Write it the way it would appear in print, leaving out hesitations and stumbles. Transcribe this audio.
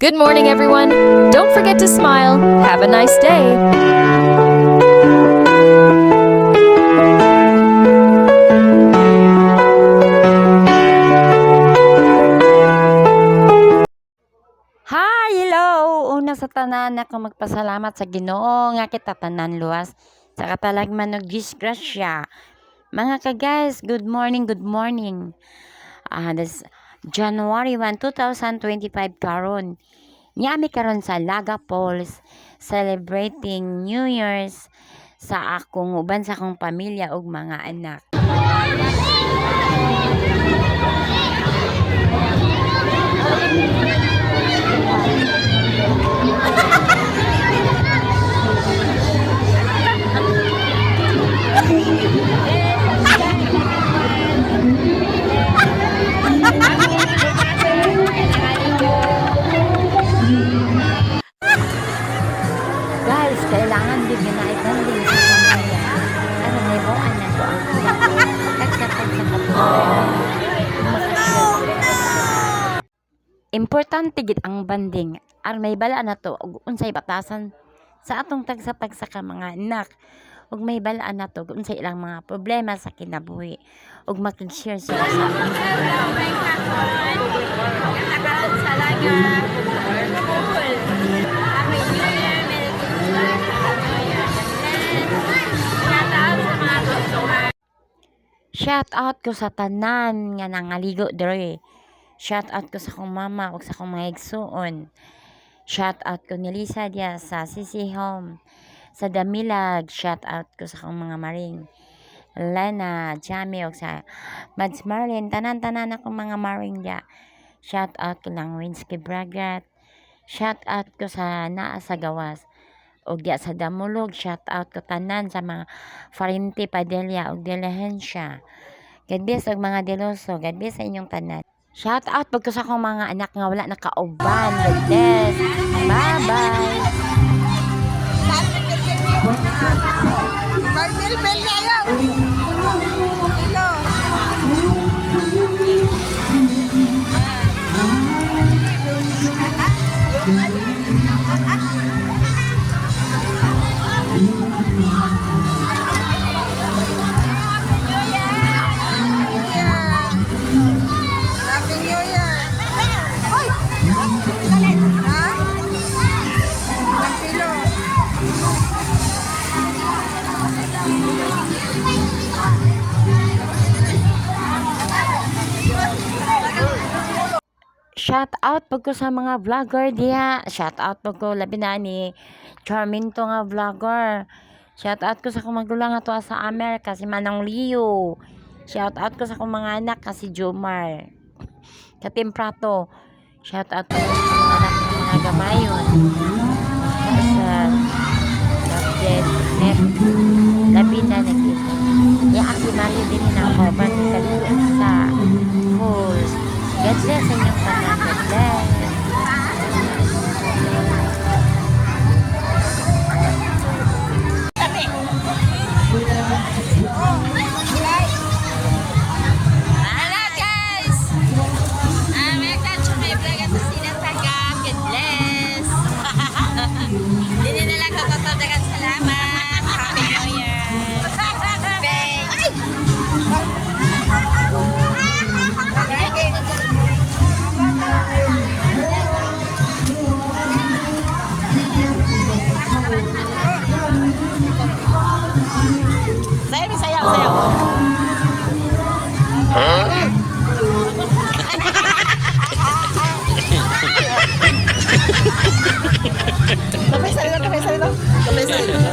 Good morning, everyone. Don't forget to smile. Have a nice day. Hi, hello! Una sa tanan ako magpasalamat sa Ginoo nga kita tanan luwas sa katalagman og disgrasya. Mga ka-guys, good morning, good morning. This January 1, 2025 karon. Niami karon sa Laga Falls celebrating New Year's sa akong uban sa akong pamilya ug mga anak. Guys, kailangan bigyan na ibanding sa pamilya. Ano may mo anak ko ang kagkatag sa katulad. Importante gid ang banding. Aron may bala na to ug unsay batasan sa atong tagsa-tagsa ka mga anak. Ug may balaan na to kung sa ilang mga problema sa kinabuhi ug makig-share sila sa ating shout out ko sa tanan nga nangaligo dere. Shout out ko sa akong mama ug sa akong mga igsuon. Shout out ko ni Lisa dia sa Sisi Home. Sa Damilag, shout out ko sa akong mga maring. Lena, Jamie ug sa Mads Marlin, tanan-tanan akong mga maring dia. Shout out ko lang Winsky Bragat. Shout out ko sa naa sa gawas. Ug dia sa Damulog, shout out ko tanan sa mga Farinti Padilla ug Diligencia. God bless og mga Deloso, God bless sa inyong tanan. Shout out pag ko sa akong mga anak nga wala nakauban. God bless. Bye-bye. Shout out pag ko sa mga vlogger diya. Shout out pag ko labi na ni Charminto nga vlogger. Shout out ko sa akong magulang nga tuwa sa Amerika si Manong Leo. Shout out ko sa akong mga anak kasi Jomar. Katimprato. Shout out ko sa mga anak ng mga gamayon. Sa Lapjet, Net, labi na nagkita. Ya ako mali din na ako. Bati kalito sa Falls. God bless sa inyong tanan. God bless. Hello guys! Welcome to my vlog at Sina Taga. God bless! Hindi na lang katatawagan. Salamat! Happy New Year! Sayaw, sayaw, sayaw! Kapay salita, kapay salita. Kapay salita.